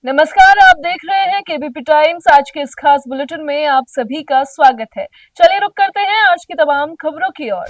नमस्कार, आप देख रहे हैं केबीपी टाइम्स। आज के इस खास बुलेटिन में आप सभी का स्वागत है। चलिए रुक करते हैं आज की तमाम खबरों की ओर।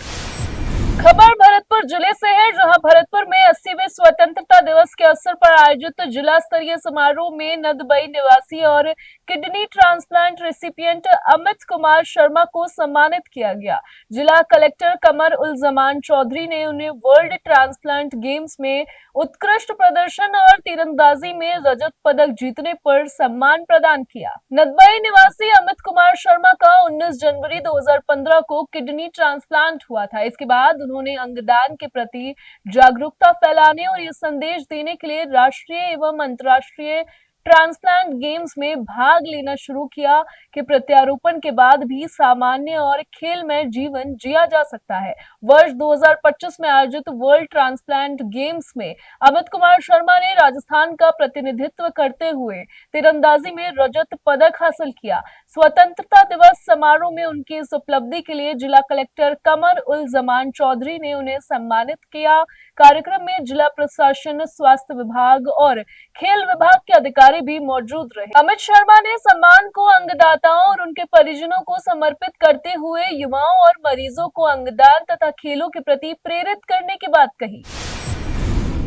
खबर भरतपुर जिले से है, जहां भरतपुर में 80वें स्वतंत्रता दिवस के अवसर पर आयोजित जिला स्तरीय समारोह में नदबई निवासी और kidney transplant recipient Amit Kumar Sharma को सम्मानित किया गया। जिला कलेक्टर कमर उल जमान चौधरी ने उन्हें वर्ल्ड ट्रांसप्लांट गेम्स में उत्कृष्ट प्रदर्शन और तीरंदाजी में रजत पदक जीतने पर सम्मान प्रदान किया। नदबई निवासी अमित कुमार शर्मा का 19 जनवरी 2015 को किडनी ट्रांसप्लांट हुआ था। इसके बाद उन्होंने अंगदान के प्रति जागरूकता फैलाने और ये संदेश देने के लिए राष्ट्रीय एवं अंतर्राष्ट्रीय ट्रांसप्लांट गेम्स में भाग लेना शुरू किया कि प्रत्यारोपण के बाद भी सामान्य और खेल में जीवन जिया जा सकता है। वर्ष 2025 में आयोजित वर्ल्ड ट्रांसप्लांट गेम्स में अमित कुमार शर्मा ने राजस्थान का प्रतिनिधित्व करते हुए तीरंदाजी में रजत पदक हासिल किया। स्वतंत्रता दिवस समारोह में उनकी इस उपलब्धि के लिए जिला कलेक्टर कमर उल जमान चौधरी ने उन्हें सम्मानित किया। कार्यक्रम में जिला प्रशासन, स्वास्थ्य विभाग और खेल विभाग के अधिकारी भी मौजूद रहे। अमित शर्मा ने सम्मान को अंगदाताओं और उनके परिजनों को समर्पित करते हुए युवाओं और मरीजों को अंगदान तथा खेलों के प्रति प्रेरित करने की बात कही।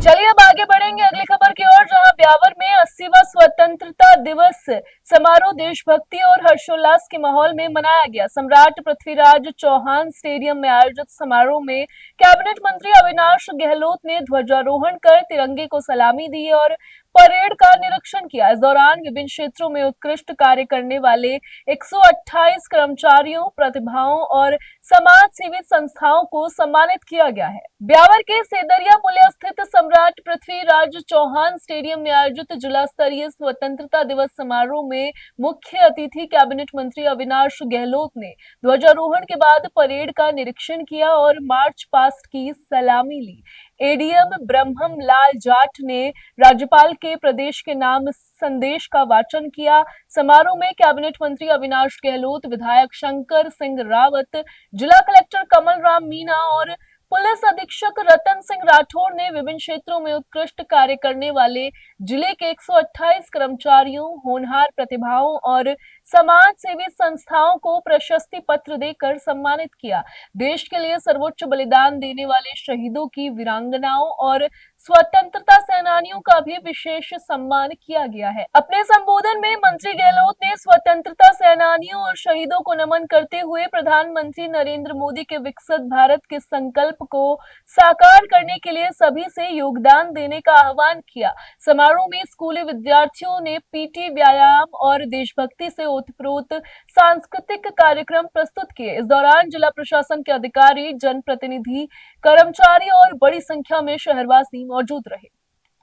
चलिए अब आगे बढ़ेंगे अगली खबर की ओर, जहां ब्यावर में 80वां स्वतंत्रता दिवस समारोह देशभक्ति और हर्षोल्लास के माहौल में मनाया गया। सम्राट पृथ्वीराज चौहान स्टेडियम में आयोजित समारोह में कैबिनेट मंत्री अविनाश गहलोत ने ध्वजारोहण कर तिरंगे को सलामी दी और परेड का निरीक्षण किया। इस दौरान विभिन्न क्षेत्रों में उत्कृष्ट कार्य करने वाले 128 कर्मचारियों, प्रतिभाओं और समाज सेवी संस्थाओं को सम्मानित किया गया है। ब्यावर के सेदरिया पुलिया स्थित सम्राट पृथ्वीराज चौहान स्टेडियम में आयोजित जिला स्तरीय स्वतंत्रता दिवस समारोह में मुख्य अतिथि कैबिनेट मंत्री अविनाश गहलोत ने ध्वजारोहण के बाद परेड का निरीक्षण किया और मार्च पास्ट की सलामी ली। एडीएम ब्रह्मम लाल जाट ने राज्यपाल के प्रदेश के नाम संदेश का वाचन किया। समारोह में कैबिनेट मंत्री अविनाश गहलोत, विधायक शंकर सिंह रावत, जिला कलेक्टर कमल राम मीना और पुलिस अधीक्षक रतन सिंह राठौर ने विभिन्न क्षेत्रों में उत्कृष्ट कार्य करने वाले जिले के 128 कर्मचारियों, होनहार प्रतिभाओं और समाज सेवी संस्थाओं को प्रशस्ति पत्र देकर सम्मानित किया। देश के लिए सर्वोच्च बलिदान देने वाले शहीदों की वीरांगनाओं और स्वतंत्रता सेनानियों का भी विशेष सम्मान किया गया है। अपने संबोधन में मंत्री गहलोत ने स्वतंत्रता सेनानियों और शहीदों को नमन करते हुए प्रधानमंत्री नरेंद्र मोदी के विकसित भारत के संकल्प को साकार करने के लिए सभी से योगदान देने का आह्वान किया। समारोह में स्कूली विद्यार्थियों ने पीटी, व्यायाम और देशभक्ति से ओतप्रोत सांस्कृतिक कार्यक्रम प्रस्तुत किए। इस दौरान जिला प्रशासन के अधिकारी, जनप्रतिनिधि, कर्मचारी और बड़ी संख्या में शहरवासी मौजूद रहे।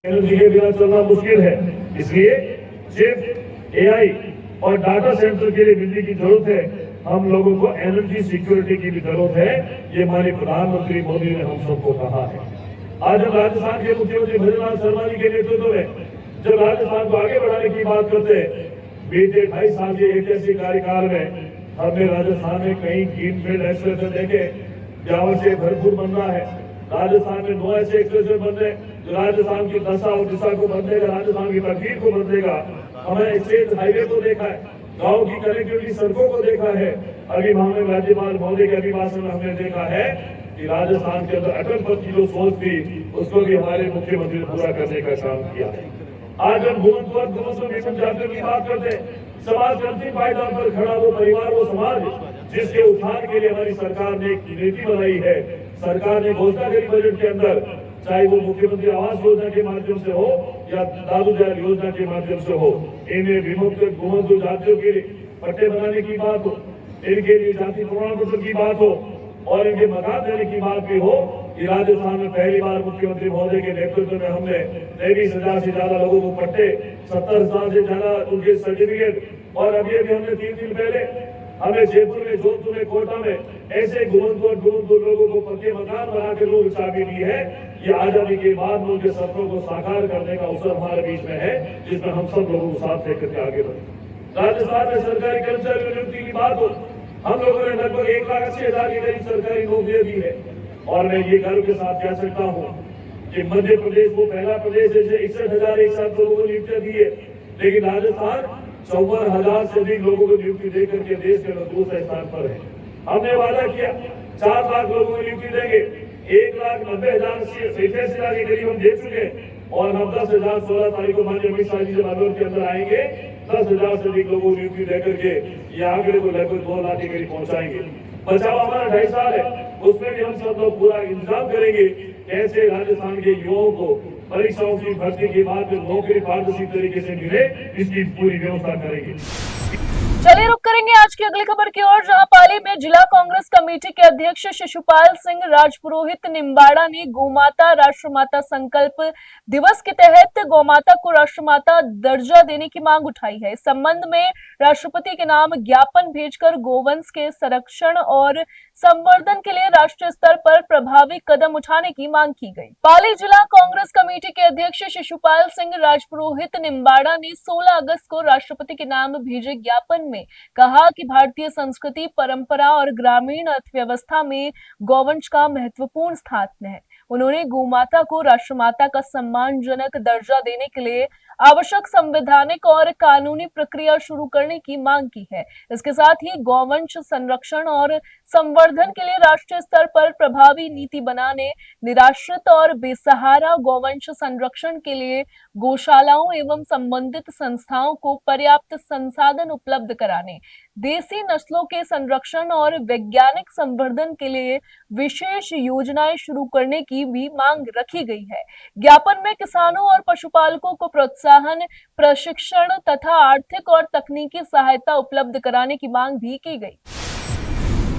के बिना चलना मुश्किल है, इसलिए चिप, एआई और डाटा सेंटर के लिए बिजली की जरूरत है। हम लोगों को एनर्जी सिक्योरिटी की भी जरूरत है। ये हमारे प्रधानमंत्री मोदी ने हम सबको कहा है। आज हम राजस्थान के मुख्यमंत्री भजनलाल शर्मा जी के नेतृत्व में जब राजस्थान को आगे बढ़ाने की बात करते हैं, बीते 28 साल के ऐतिहासिक कार्यकाल में हमने राजस्थान में कई ग्रीनफील्ड एक्सप्रेशन देखे। ब्यावर से भरतपुर बनना है, राजस्थान में 9 ऐसे एक्सप्रेशन बन रहे जो राजस्थान की दशा और दिशा को बदलेगा, राजस्थान की तकदीर को बदलेगा। हमने स्टेट हाईवे को देखा है, गांव की कनेक्टिविटी सड़कों को देखा है। अभी माननीय राज्यपाल महोदय के अभिभाषण में हमने देखा है कि राजस्थान के अंदर अटल पथ की जो सोच थी उसको भी हमारे मुख्यमंत्री ने पूरा करने का काम किया है। आज हम घुमंतु जातियों की बात करते हैं, समाज के अंतिम पायदान पर खड़ा वो परिवार, वो समाज जिसके उत्थान के लिए हमारी सरकार ने एक नीति बनाई है। सरकार ने घोषणा करी बजट के अंदर, चाहे वो मुख्यमंत्री आवास योजना के माध्यम से हो या दादू दयाल योजना के माध्यम से हो, इन्हें विमुक्त घुमंतु जातियों के लिए पट्टे बनाने की बात हो, इनके लिए जाति प्रमाण पत्र की बात हो और इनके मकान देने की बात भी हो। कि राजस्थान में पहली बार मुख्यमंत्री महोदय के नेतृत्व में हमने 23,000 से ज्यादा लोगों को पट्टे, 70,000 से ज्यादा उनके सर्टिफिकेट और अभी हमने 3 दिन पहले हमें जयपुर में, जोधपुर में, कोटा में ऐसे घुमंतु लोगों को पक्के मकान बना के लोग चाबी दी है। ये आजादी के बाद में उनके सपनों को साकार करने का अवसर हमारे बीच में है, जिसमें हम सब लोगों को साथ लेकर के आगे बढ़े। राजस्थान में सरकारी कर्मचारी नियुक्ति की बात हो, हम लोगों ने लगभग 1,80,000 के करीब सरकारी नौकरियां दी है और मैं ये गर्व के साथ कह सकता हूँ कि मध्य प्रदेश वो पहला प्रदेश है जिसे 61,000 एक साथ लोगों को नियुक्तियां दी है। लेकिन राजस्थान 54,000 से अधिक लोगों को नियुक्ति देकर के देश के दूसरे स्थान पर है। हमने वादा किया 4 लाख लोगों को नियुक्ति देंगे, 1,90,000 के करीब हम दे चुके हैं और हम 10,000 16 तारीख को माननीय अमित शाह जी जब अलवर के अंदर आएंगे 10,000 से अधिक लोगों को नियुक्ति देकर के ये आंकड़े को लगभग 2 लाख के करीब पहुंचाएंगे। बचाव हमारा 2.5 साल है, उसमें भी हम सब लोग पूरा इंतजाम करेंगे कैसे राजस्थान के युवाओं को परीक्षाओं की भर्ती के बाद नौकरी पारदर्शी तरीके से मिले, इसकी पूरी व्यवस्था करेंगे। चलिए रुक करेंगे आज की अगली खबर की ओर, जहां पाली में जिला कांग्रेस कमेटी के अध्यक्ष शिशुपाल सिंह राजपुरोहित निम्बाड़ा ने गौमाता राष्ट्रमाता संकल्प दिवस के तहत गौमाता को राष्ट्रमाता दर्जा देने की मांग उठाई है। इस संबंध में राष्ट्रपति के नाम ज्ञापन भेजकर गोवंश के संरक्षण और संवर्धन के लिए राष्ट्रीय स्तर पर प्रभावी कदम उठाने की मांग की गई। पाली जिला कांग्रेस कमेटी के अध्यक्ष शिशुपाल सिंह राजपुरोहित निम्बाड़ा ने 16 अगस्त को राष्ट्रपति के नाम भेजे ज्ञापन में कहा कि भारतीय संस्कृति, परंपरा और ग्रामीण अर्थव्यवस्था में गौवंश का महत्वपूर्ण स्थान है। उन्होंने गौमाता को राष्ट्रमाता का सम्मानजनक दर्जा देने के लिए आवश्यक संवैधानिक और कानूनी प्रक्रिया शुरू करने की मांग की है। इसके साथ ही गौवंश संरक्षण और संवर्धन के लिए राष्ट्रीय स्तर पर प्रभावी नीति बनाने, निराश्रित और बेसहारा गौवंश संरक्षण के लिए गौशालाओं एवं संबंधित संस्थाओं को पर्याप्त संसाधन उपलब्ध कराने, देसी नस्लों के संरक्षण और वैज्ञानिक संवर्धन के लिए विशेष योजनाएं शुरू करने की भी मांग रखी गई है। ज्ञापन में किसानों और पशुपालकों को प्रोत्साहन, प्रशिक्षण तथा आर्थिक और तकनीकी सहायता उपलब्ध कराने की मांग भी की गई।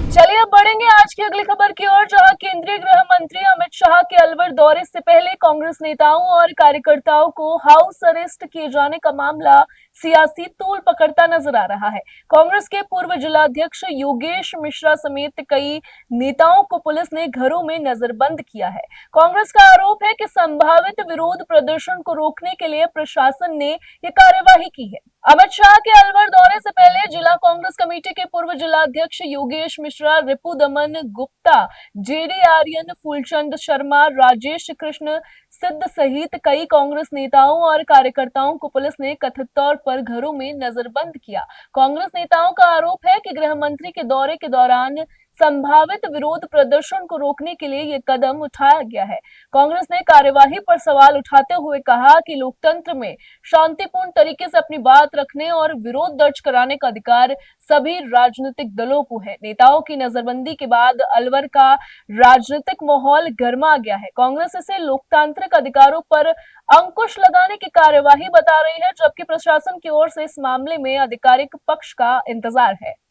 चलिए अब बढ़ेंगे आज की अगली खबर की ओर, जहां केंद्रीय गृह मंत्री अमित शाह के अलवर दौरे से पहले कांग्रेस नेताओं और कार्यकर्ताओं को हाउस अरेस्ट किए जाने का मामला सियासी तूल पकड़ता नजर आ रहा है। कांग्रेस के पूर्व जिलाध्यक्ष योगेश मिश्रा समेत कई नेताओं को पुलिस ने घरों में नजरबंद किया है। कांग्रेस का आरोप है कि संभावित विरोध प्रदर्शन को रोकने के लिए प्रशासन ने ये कार्यवाही की है। अमित शाह के अलवर दौरे से पहले जिला कांग्रेस कमेटी के पूर्व जिलाध्यक्ष योगेश मिश्रा, रिपुदमन गुप्ता, जेडी आर्यन, फूलचंद शर्मा, राजेश कृष्ण सिद्ध सहित कई कांग्रेस नेताओं और कार्यकर्ताओं को पुलिस ने कथित तौर पर घरों में नजरबंद किया। कांग्रेस नेताओं का आरोप है कि गृह मंत्री के दौरे के दौरान संभावित विरोध प्रदर्शन को रोकने के लिए यह कदम उठाया गया है। कांग्रेस ने कार्यवाही पर सवाल उठाते हुए कहा कि लोकतंत्र में शांतिपूर्ण तरीके से अपनी बात रखने और विरोध दर्ज कराने का अधिकार सभी राजनीतिक दलों को है। नेताओं की नजरबंदी के बाद अलवर का राजनीतिक माहौल गर्मा गया है। कांग्रेस इसे लोकतांत्रिक अधिकारों पर अंकुश लगाने की कार्यवाही बता रही है, जबकि प्रशासन की ओर से इस मामले में आधिकारिक पक्ष का इंतजार है।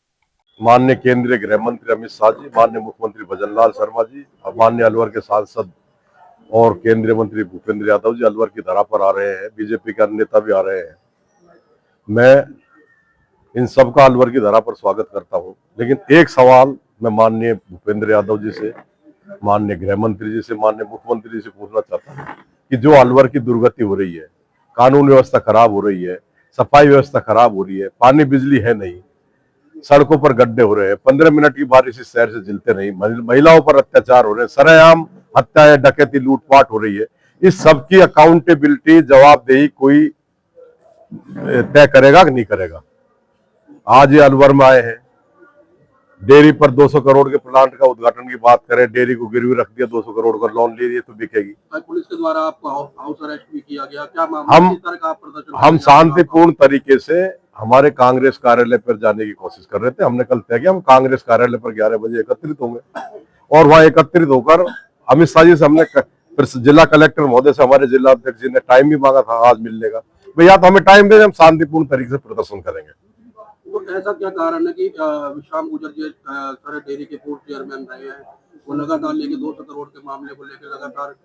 माननीय केंद्रीय गृह मंत्री अमित शाह जी, माननीय मुख्यमंत्री भजनलाल शर्मा जी और माननीय अलवर के सांसद और केंद्रीय मंत्री भूपेंद्र यादव जी अलवर की धरा पर आ रहे हैं। बीजेपी के अन्य नेता भी आ रहे हैं। मैं इन सबका अलवर की धरा पर स्वागत करता हूं, लेकिन एक सवाल मैं माननीय भूपेंद्र यादव जी से, माननीय गृह मंत्री जी से, माननीय मुख्यमंत्री जी से पूछना चाहता हूँ कि जो अलवर की दुर्गति हो रही है, कानून व्यवस्था खराब हो रही है, सफाई व्यवस्था खराब हो रही है, पानी बिजली है नहीं, सड़कों पर गड्ढे हो रहे हैं, 15 मिनट की बारिश इस शहर से झिलते नहीं, महिलाओं पर अत्याचार हो रहे हैं, सरेआम हत्याएं, डकैती, लूटपाट हो रही है। इस सब की अकाउंटेबिलिटी, जवाबदेही कोई तय करेगा कि नहीं करेगा? आज ये अलवर में आए हैं, डेयरी पर 200 करोड़ के प्लांट का उद्घाटन की बात करें, डेयरी को गिरवी रख दिया, 200 करोड़ का लोन ले लिए तो बिकेगी। पुलिस के द्वारा आपको हाउस अरेस्ट भी किया गया, क्या मामला? हम शांतिपूर्ण तरीके से हमारे कांग्रेस कार्यालय पर जाने की कोशिश कर रहे थे। हमने कल तय किया हम कांग्रेस कार्यालय पर 11 बजे एकत्रित होंगे और वहां एकत्रित होकर अमित शाह जी से हमने जिला कलेक्टर महोदय से, हमारे जिला अध्यक्ष जी ने टाइम भी मांगा था आज मिलने का। भैया तो हमें टाइम दे, हम शांतिपूर्ण तरीके से प्रदर्शन करेंगे। तो ऐसा क्या कारण है कि विश्राम गुजर जी सारे डेयरी के पूर्व चेयरमैन रहे हैं, वो लगातार लेके 200 करोड़ के मामले को लेकर लगातार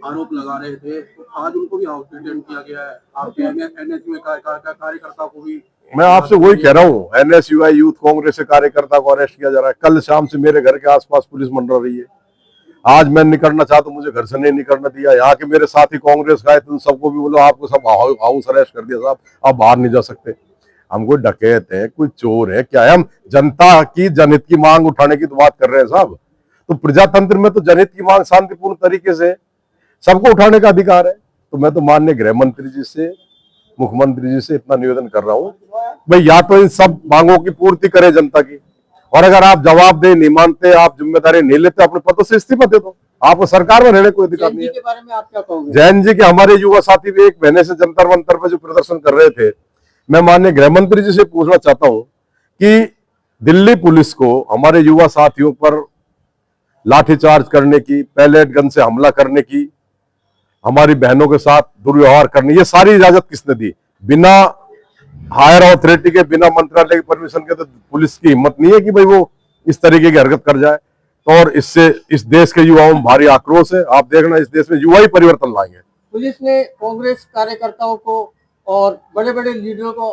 आरोप लगा रहे थे, आज उनको भी हाउस डिटेन किया गया है। आपके एनएसयूआई कार्यकर्ता को भी, मैं आपसे वही कह रहा हूँ, एनएसयूआई यूथ कांग्रेस से कार्यकर्ता को अरेस्ट किया जा रहा है। कल शाम से मेरे घर के आसपास पुलिस मंडरा रही है। आज मैं निकलना चाहता हूँ, मुझे घर से नहीं निकलना दिया। यहाँ के मेरे साथी कांग्रेस का है, तुम सबको भी बोलो आपको सब हाउस अरेस्ट कर दिया साहब, आप बाहर नहीं जा सकते। हम कोई डकैत है, कोई चोर है क्या है? हम जनता की जनहित की मांग उठाने की तो बात कर रहे हैं साहब। तो प्रजातंत्र में तो जनहित की मांग शांतिपूर्ण तरीके से सबको उठाने का अधिकार है। तो मैं तो माननीय गृह मंत्री जी से मुख्यमंत्री जी से इतना निवेदन कर रहा हूं, भाई या तो इन सब मांगों की पूर्ति करे जनता की, और अगर आप जवाबदेही नहीं मानते, आप जिम्मेदारी नहीं लेते, अपने पदों से इस्तीफा दे दो, आपको सरकार में रहने कोई दिक्कत नहीं है। के बारे में आप क्या कहोगे? जैन जी के हमारे युवा साथी भी 1 महीने से जंतर मंतर पर जो प्रदर्शन कर रहे थे, मैं माननीय गृह मंत्री जी से पूछना चाहता हूं कि दिल्ली पुलिस को हमारे युवा साथियों पर लाठीचार्ज करने की, पैलेट गन से हमला करने की, हमारी बहनों के साथ दुर्व्यवहार करने, ये सारी इजाजत किसने दी? बिना हायर अथॉरिटी के, बिना मंत्रालय की परमिशन के तो पुलिस की हिम्मत नहीं है कि भाई वो इस तरीके की हरकत कर जाए। और इससे इस देश के युवाओं में भारी आक्रोश है। आप देखना, इस देश में युवा ही परिवर्तन लाएंगे। पुलिस ने कांग्रेस कार्यकर्ताओं को और बड़े बड़े लीडरों को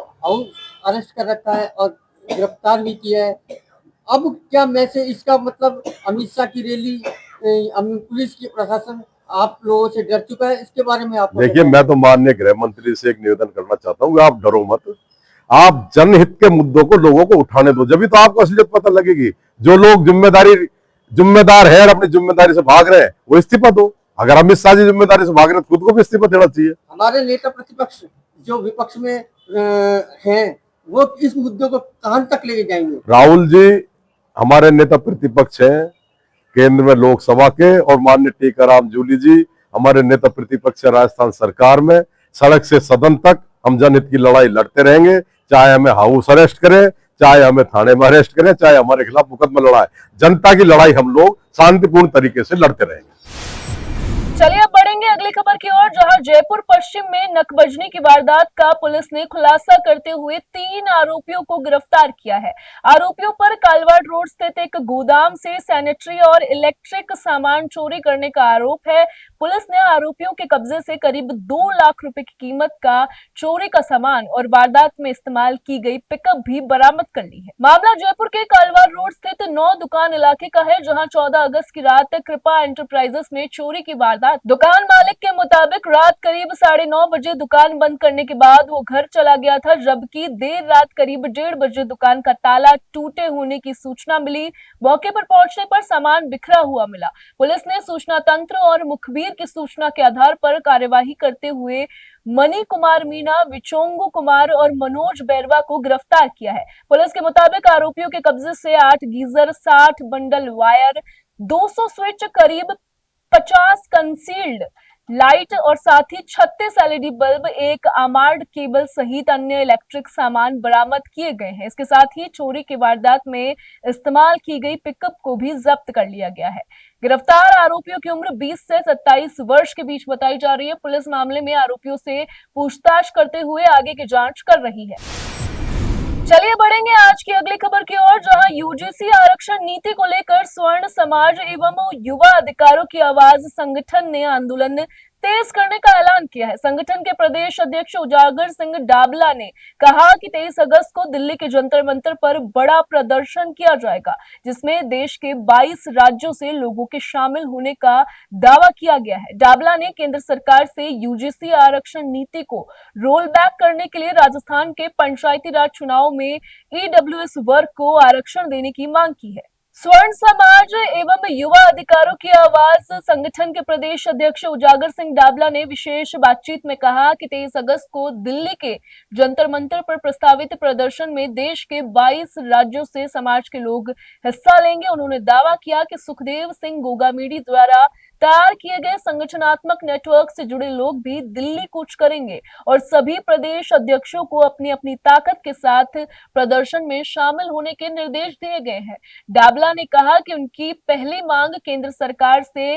अरेस्ट कर रखा है और गिरफ्तार भी किया है। अब क्या मैसेज, इसका मतलब अमित शाह की रैली, पुलिस की प्रशासन आप लोगों से डर चुका है, इसके बारे में आप देखिए, मैं तो माननीय गृह मंत्री से एक निवेदन करना चाहता हूँ, आप डरो मत, आप जनहित के मुद्दों को लोगों को उठाने दो, जब तो आपको असलियत पता लगेगी। जो लोग जिम्मेदार है और अपनी जिम्मेदारी से भाग रहे हैं, वो इस्तीफा दो। अगर अमित शाह जी जिम्मेदारी से भाग रहे हैं, खुद को भी इस्तीफा देना चाहिए। हमारे नेता प्रतिपक्ष जो विपक्ष में हैं, वो इस मुद्दे को कहां तक लेके जाएंगे? राहुल जी हमारे नेता प्रतिपक्ष हैं केंद्र में लोकसभा के, और माननीय टीकाराम जूली जी हमारे नेता प्रतिपक्ष है राजस्थान सरकार में। सड़क से सदन तक हम जनहित की लड़ाई लड़ते रहेंगे, चाहे हमें हाउस अरेस्ट करें, चाहे हमें थाने में अरेस्ट करें, चाहे हमारे खिलाफ मुकदमा लड़ाए, जनता की लड़ाई हम लोग शांतिपूर्ण तरीके से लड़ते रहेंगे। चलिए अब बढ़ेंगे अगली खबर की ओर, जहां जयपुर पश्चिम में नकबजनी की वारदात का पुलिस ने खुलासा करते हुए 3 आरोपियों को गिरफ्तार किया है। आरोपियों पर कालवाड़ रोड स्थित एक गोदाम से सैनिटरी और इलेक्ट्रिक सामान चोरी करने का आरोप है। पुलिस ने आरोपियों के कब्जे से करीब 2 लाख रुपए की कीमत का चोरी का सामान और वारदात में इस्तेमाल की गई पिकअप भी बरामद कर ली है। मामला जयपुर के कालवाड़ रोड स्थित 9 दुकान इलाके का है, जहां 14 अगस्त की रात कृपा एंटरप्राइजेस में चोरी की वारदात। दुकान मालिक के मुताबिक रात करीब 9:30 बजे दुकान बंद करने के बाद वो घर चला गया था, जबकि देर रात करीब 1:30 बजे दुकान का ताला टूटे होने की सूचना मिली। मौके पर पहुंचने पर सामान बिखरा हुआ मिला। पुलिस ने सूचना तंत्र और मुखबिर की सूचना के आधार पर कार्यवाही करते हुए मनी कुमार मीणा, विचोंगू कुमार और मनोज बैरवा को गिरफ्तार किया है। पुलिस के मुताबिक आरोपियों के कब्जे से 8 गीजर, 60 बंडल वायर, 200 स्विच, करीब 50 कंसील्ड लाइट और साथ ही 36 एलईडी बल्ब, एक आर्मर्ड केबल सहित अन्य इलेक्ट्रिक सामान बरामद किए गए हैं। इसके साथ ही चोरी की वारदात में इस्तेमाल की गई पिकअप को भी जब्त कर लिया गया है। गिरफ्तार आरोपियों की उम्र 20 से 27 वर्ष के बीच बताई जा रही है। पुलिस मामले में आरोपियों से पूछताछ करते हुए आगे की जांच कर रही है। चलिए बढ़ेंगे आज की अगली खबर की ओर, जहां यूजीसी आरक्षण नीति को लेकर स्वर्ण समाज एवं युवा अधिकारों की आवाज संगठन ने आंदोलन तेज करने का ऐलान किया है। संगठन के प्रदेश अध्यक्ष उजागर सिंह डाबला ने कहा कि 23 अगस्त को दिल्ली के जंतर मंतर पर बड़ा प्रदर्शन किया जाएगा, जिसमें देश के 22 राज्यों से लोगों के शामिल होने का दावा किया गया है। डाबला ने केंद्र सरकार से यूजीसी आरक्षण नीति को रोल बैक करने के लिए राजस्थान के पंचायती राज चुनाव में ईडब्ल्यूएस वर्ग को आरक्षण देने की मांग की है। स्वर्ण समाज एवं युवा अधिकारों की आवाज संगठन के प्रदेश अध्यक्ष उजागर सिंह डाबला ने विशेष बातचीत में कहा कि 23 अगस्त को दिल्ली के जंतर मंतर पर प्रस्तावित प्रदर्शन में देश के 22 राज्यों से समाज के लोग हिस्सा लेंगे। उन्होंने दावा किया कि सुखदेव सिंह गोगामेडी द्वारा तैयार किए गए संगठनात्मक नेटवर्क से जुड़े लोग भी दिल्ली कूच करेंगे और सभी प्रदेश अध्यक्षों को अपनी अपनी ताकत के साथ प्रदर्शन में शामिल होने के निर्देश दिए गए हैं। डाबला ने कहा कि उनकी पहली मांग केंद्र सरकार से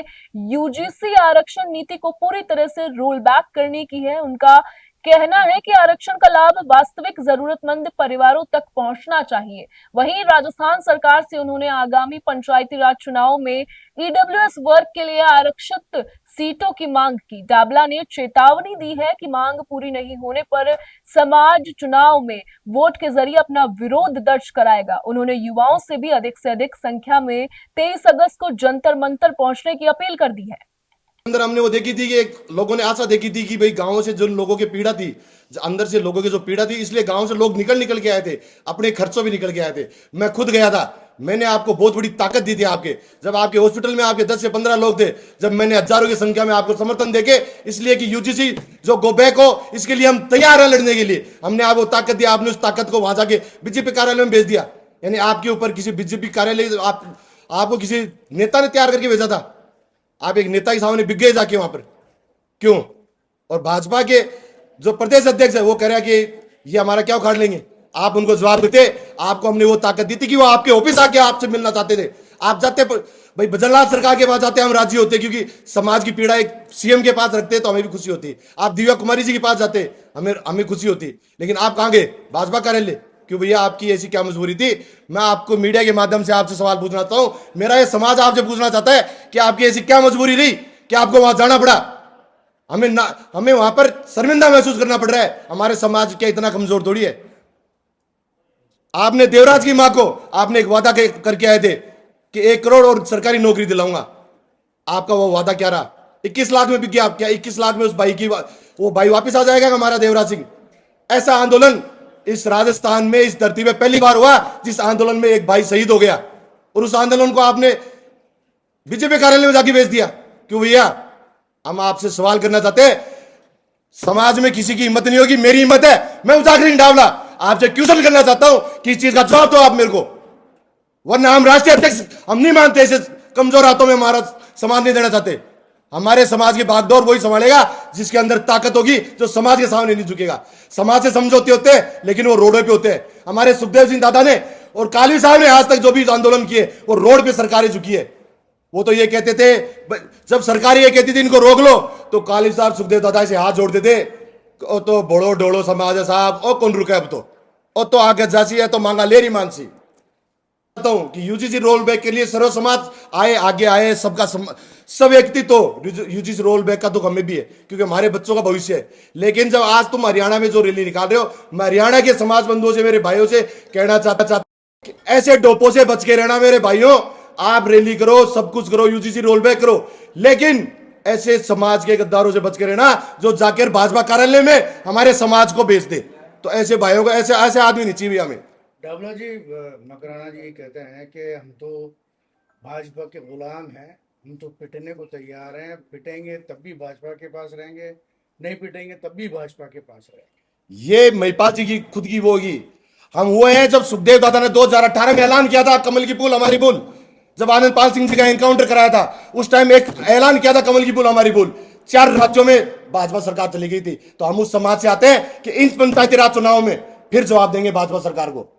यूजीसी आरक्षण नीति को पूरी तरह से रोल बैक करने की है। उनका कहना है कि आरक्षण का लाभ वास्तविक जरूरतमंद परिवारों तक पहुंचना चाहिए। वहीं राजस्थान सरकार से उन्होंने आगामी पंचायती राज चुनाव में ईडब्ल्यूएस वर्ग के लिए आरक्षित सीटों की मांग की। डाबला ने चेतावनी दी है कि मांग पूरी नहीं होने पर समाज चुनाव में वोट के जरिए अपना विरोध दर्ज कराएगा। उन्होंने युवाओं से भी अधिक से अधिक संख्या में 23 अगस्त को जंतर मंतर पहुंचने की अपील कर दी है। अंदर हमने वो देखी थी कि लोगों ने आशा देखी थी कि भाई गांवों से जो लोगों की पीड़ा थी, अंदर से लोगों की जो पीड़ा थी, इसलिए गांव से लोग निकल के आए थे, अपने खर्चों भी निकल के आए थे। मैं खुद गया था मैंने आपको बहुत बड़ी ताकत दी थी आपके, जब आपके हॉस्पिटल में आपके 10 से 15 लोग थे, जब मैंने हजारों की संख्या में आपको समर्थन देके, इसलिए कि यूजीसी जो गो बैक हो, इसके लिए हम तैयार हैं लड़ने के लिए। हमने आपको ताकत दी, आपने उस ताकत को वहां जाके बीजेपी कार्यालय में भेज दिया। यानी आपके ऊपर किसी बीजेपी कार्यालय आपको किसी नेता ने तैयार करके भेजा था। आप एक नेता के सामने बिक गए जाके वहां पर, क्यों? और भाजपा के जो प्रदेश अध्यक्ष है वो कह रहा है कि ये हमारा क्या उखाड़ लेंगे। आप उनको जवाब देते, आपको हमने वो ताकत दी थी कि वो आपके ऑफिस आके आपसे मिलना चाहते थे। आप जाते भाई भजनलाल सरकार के पास जाते हम राजी होते, क्योंकि समाज की पीड़ा एक सीएम के पास रखते तो हमें भी खुशी होती। आप दिव्या कुमारी जी के पास जाते, हमें खुशी होती। लेकिन आप कहां गए? भाजपा कार्यालय। क्यों भैया, आपकी ऐसी क्या मजबूरी थी? मैं आपको मीडिया के माध्यम से आपसे सवाल पूछना चाहता हूं, मेरा ये समाज आपसे पूछना चाहता है कि आपकी ऐसी क्या मजबूरी रही कि आपको वहां जाना पड़ा? हमें वहां पर शर्मिंदा महसूस करना पड़ रहा है। हमारे समाज क्या इतना कमजोर थोड़ी है। आपने देवराज की मां को आपने एक वादा करके आए थे कि 1 करोड़ और सरकारी नौकरी दिलाऊंगा। आपका वो वादा क्या रहा? 21 लाख में बिक गया। आप क्या 21 लाख में उस भाई की वो भाई वापस आ जाएगा हमारा देवराज सिंह? ऐसा आंदोलन इस राजस्थान में, इस धरती में पहली बार हुआ जिस आंदोलन में एक भाई शहीद हो गया, और उस आंदोलन को आपने बीजेपी कार्यालय में जाके भेज दिया। क्यों भैया? हम आपसे सवाल करना चाहते हैं, समाज में किसी की हिम्मत नहीं होगी, मेरी हिम्मत है। मैं उजागर डावला आपसे क्वेश्चन करना चाहता हूं कि इस चीज का जवाब दो आप मेरे को, वरना हम राष्ट्रीय अध्यक्ष हम नहीं मानते, ऐसे कमजोर हाथों में हमारा समाज नहीं देना चाहते। हमारे समाज की बागडोर वही संभालेगा जिसके अंदर ताकत होगी, जो समाज के सामने नहीं झुकेगा। समाज से समझौते होते हैं लेकिन वो रोडों पे होते हैं। हमारे सुखदेव सिंह दादा ने और काली साहब ने आज तक जो भी आंदोलन किए वो रोड पे सरकारें झुकी है। वो तो ये कहते थे, जब सरकार ये कहती थी इनको रोक लो, तो काली साहब सुखदेव दादा से हाथ जोड़ते थे, ओ तो बड़ो डोड़ो समाज है साहब, ओ कौन रुके अब तो आगे जासी है तो मांगा लेरी मानसी। हूं कि यूजीसी रोल बैक के लिए सर्व समाज आगे आए, सबका सब व्यक्ति, तो यूजीसी रोल बैक का दुख हमें भी है क्योंकि हमारे बच्चों का भविष्य है। लेकिन जब आज तुम हरियाणा में जो रैली निकाल रहे हो, मैं हरियाणा के समाज बंधुओं से, मेरे भाइयों से कहना चाहता कि ऐसे डोपों से बच के रहना मेरे भाइयों। आप रैली करो, सब कुछ करो, यूजीसी रोल बैक करो, लेकिन ऐसे समाज के गद्दारों से बच के रहना जो जाकर भाजपा कार्यालय में हमारे समाज को बेच दे। तो ऐसे भाइयों को, ऐसे आदमी नहीं चाहिए हमें। डावला जी, मकराना जी कहते हैं कि हम तो भाजपा के गुलाम हैं, हम तो पिटने को तैयार हैं, पिटेंगे तब भी भाजपा के पास रहेंगे, नहीं पिटेंगे तब भी भाजपा के पास रहेंगे। ये महिपाल जी की खुद की वो होगी। हम हुए हैं जब सुखदेव दादा ने 2018 में ऐलान किया था कमल की पुल हमारी पुल, जब आनंद पाल सिंह जी का एनकाउंटर कराया था उस टाइम एक ऐलान किया था कमल की पुल हमारी पुल। 4 राज्यों में भाजपा सरकार चली गई थी। तो हम उस समाज से आते हैं कि इन पंचायती राज चुनाव में फिर जवाब देंगे भाजपा सरकार को।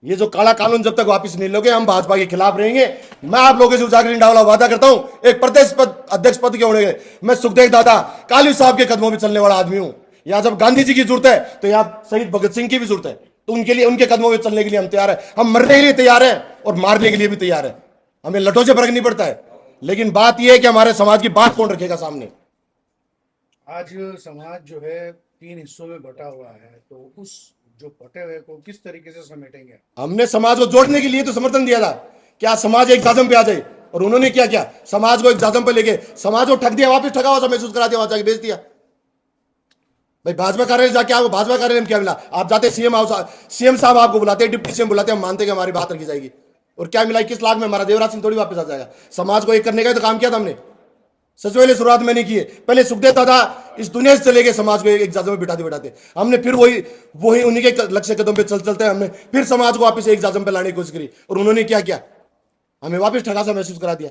ये जो काला कानून जब तक वापस नहीं लोगे हम भाजपा के खिलाफ रहेंगे। मैं आप लोगों से उजागर डावला वादा करता हूं, एक प्रदेश अध्यक्ष पद के होने, मैं सुखदेव दादा काली साहब के कदमों में चलने वाला आदमी हूं। या जब गांधी जी की जरूरत है तो यहाँ शहीद भगत सिंह की भी जरूरत है, तो उनके लिए, उनके कदमों में चलने के लिए हम तैयार है। हम मरने के लिए तैयार है और मारने के लिए भी तैयार है। हमें लठों से फर्क नहीं पड़ता है। लेकिन बात यह है कि हमारे समाज की बात कौन रखेगा सामने। आज समाज जो है 3 हिस्सों में बटा हुआ है, तो उस जो बटे हुए को किस तरीके से समेटेंगे? हमने समाज को जोड़ने के लिए तो समर्थन दिया था कि आज समाज एक जाजम पे आ जाए, और उन्होंने क्या किया? समाज को एक जाजम पे लेके समाज को ठग दिया, वापस ठगा हुआ महसूस करा दिया, वहां जाके बेच दिया। भाई भाजपा कार्यालय जाके आपको भाजपा कार्यालय में क्या मिला? आप जाते सीएम साहब आपको बुलाते, डिप्टी सीएम बुलाते, हम मानते कि हमारी बात रखी जाएगी, और क्या मिला? 21 लाख में हमारा देवराज सिंह थोड़ी वापस आ जाएगा। समाज को एक करने का तो काम किया था हमने। सचिवालय शुरुआत में नहीं किए, पहले सुखदेव दादा इस दुनिया से चले गए, समाज को एक जाजम में बिठाते हमने फिर वही उन्हीं के लक्ष्य कदम पे चलते हमने फिर समाज को वापस एक जाजम पे लाने की कोशिश करी, और उन्होंने क्या किया? हमें वापस ठगा सा महसूस करा दिया।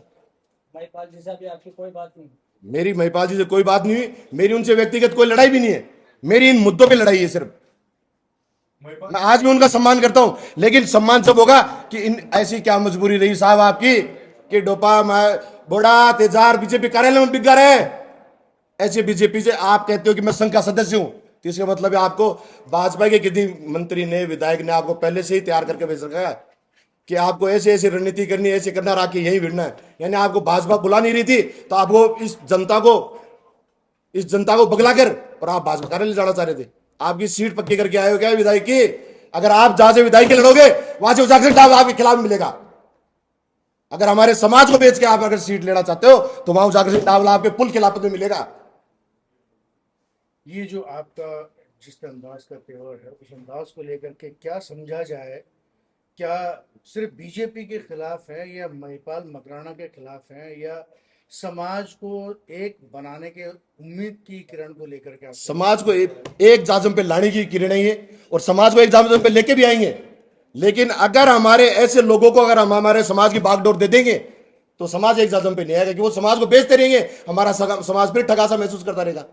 महिपाल जी से भी आपकी कोई बात नहीं? मेरी महिपाल जी से कोई बात नहीं हुई, मेरी उनसे व्यक्तिगत कोई लड़ाई भी नहीं है, मेरी इन मुद्दों पे लड़ाई है सिर्फ। मैं आज भी उनका सम्मान करता हूं, लेकिन सम्मान जब होगा कि इन ऐसी क्या मजबूरी रही साहब आपकी कि डोपा बोड़ा तेजार बीजेपी कार्यालय में बिक रहे। ऐसे बीजेपी से आप कहते हो कि मैं संघ का सदस्य हूं, तो इसका मतलब है आपको भाजपा के किसी मंत्री ने, विधायक ने आपको पहले से ही तैयार करके भेज रखा है कि आपको ऐसे ऐसे रणनीति करनी है, ऐसे करना, राखी यही भिड़ना है। यानी आपको भाजपा बुला नहीं रही थी, तो आपको इस जनता को बगला कर और आप भाजपा कार्यालय जाना चाह रहे थे। आपकी सीट पक्की करके आए हो क्या विधायक की? अगर आप जहां से विधायक लड़ोगे वहां से उजागर आपके खिलाफ मिलेगा। अगर हमारे समाज को बेच के आप अगर सीट लेना चाहते हो तो वहां उजागर डावला आपके पुल खिलाफत में मिलेगा। ये जो आपका जिस अंदाज का तेवर है, उस अंदाज को लेकर के क्या समझा जाए क्या सिर्फ बीजेपी के खिलाफ है या महिपाल मकराना के खिलाफ है या समाज को एक बनाने के उम्मीद की किरण को लेकर के आप समाज को एक जाजम पे लाने की किरण है ये, और समाज को एक जाजम पे लेके भी आएंगे। लेकिन अगर हमारे ऐसे लोगों को अगर हम हमारे समाज की बागडोर दे देंगे तो समाज एक जाजम पे नहीं आएगा, कि वो समाज को बेचते रहेंगे, हमारा समाज फिर ठगासा महसूस करता रहेगा।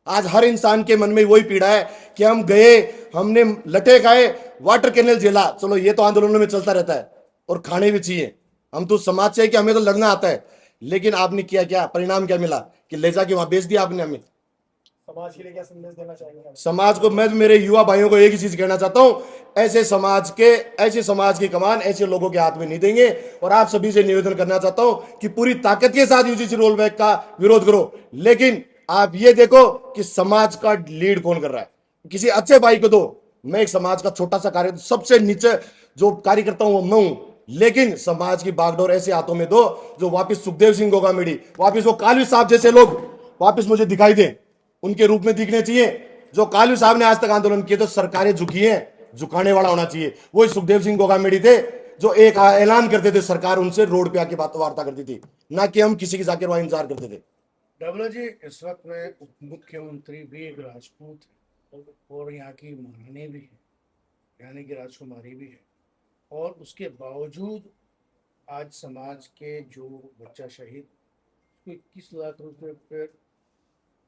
आज हर इंसान के मन में वही पीड़ा है कि हम गए, हमने लटे खाए, वाटर कैनल झेला, चलो ये तो आंदोलनों में चलता रहता है और खाने भी चाहिए, हम तो समाज से कि हमें तो लड़ना आता है। लेकिन आपने किया क्या, परिणाम क्या मिला कि ले जाके वहां बेच दिया आपने हमें। समाज के लिए क्या संदेश देना चाहेंगे आप? समाज को, मैं मेरे युवा भाइयों को एक ही चीज कहना चाहता हूं, ऐसे समाज की कमान ऐसे लोगों के हाथ में नहीं देंगे। और आप सभी से निवेदन करना चाहता हूं कि पूरी ताकत के साथ यूजीसी रोल बैक का विरोध करो, लेकिन आप ये देखो कि समाज का लीड कौन कर रहा है, किसी अच्छे भाई को दो। मैं एक समाज का छोटा सा कार्य, सबसे नीचे जो कार्य करता हूं वो मैं हूं, लेकिन समाज की बागडोर ऐसे हाथों में दो जो वापिस सुखदेव सिंह गोगामेडी, वापिस वो कालवी साहब जैसे लोग वापिस मुझे दिखाई दे, उनके रूप में दिखने चाहिए। जो कालवी साहब ने आज तक आंदोलन किए तो सरकारें झुकी हैं, झुकाने वाला होना चाहिए। वही सुखदेव सिंह गोगामेडी थे जो एक ऐलान करते थे, सरकार उनसे रोड पे आके बात वार्ता करती थी, ना कि हम किसी की जाकर वहां इंतजार करते थे। डबल जी, इस वक्त में उप मुख्यमंत्री भी एक राजपूत है और यहाँ की महारानी भी है, यानी कि राजकुमारी भी है, और उसके बावजूद आज समाज के जो बच्चा शहीद, उसको 21 लाख रुपए पर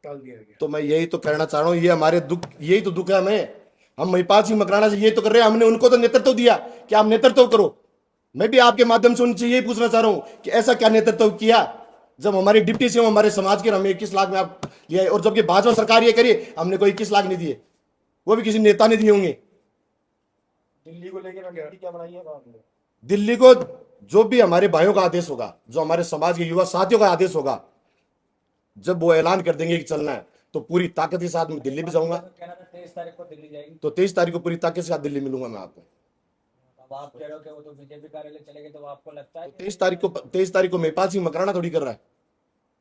टाल दिया गया। तो मैं यही तो कहना चाह रहा हूं, ये हमारे दुख, यही तो दुख है हमें। हम महिपाल सिंह मकराना से यही तो कर रहे हैं, हमने उनको तो नेतृत्व दिया कि आप नेतृत्व करो। मैं भी आपके माध्यम से उनसे यही पूछना चाह रहा हूं कि ऐसा क्या नेतृत्व किया जब हमारी डिप्टी सीएम हमारे समाज के, हमें 21 लाख में आप लिया, और जबकि भाजपा सरकार ये करिए हमने कोई 21 लाख नहीं दिए, वो भी किसी नेता ने दिए होंगे। दिल्ली को लेकर रणनीति क्या बनाई है आपने? दिल्ली को जो भी हमारे भाइयों का आदेश होगा, जो हमारे समाज के युवा साथियों का आदेश होगा, जब वो ऐलान कर देंगे कि चलना है तो पूरी ताकत के साथ मैं दिल्ली भी जाऊंगा। कहना था 23 तारीख को दिल्ली जाएगी, तो 23 तारीख को पूरी ताकत के साथ दिल्ली मिलूंगा मैं आपको। अब आप कह रहे हो कि वो तो बीजेपी कार्यालय चले गए, तो आपको लगता है 23 तारीख को महिपाल सिंह मकराना थोड़ी कर रहा है,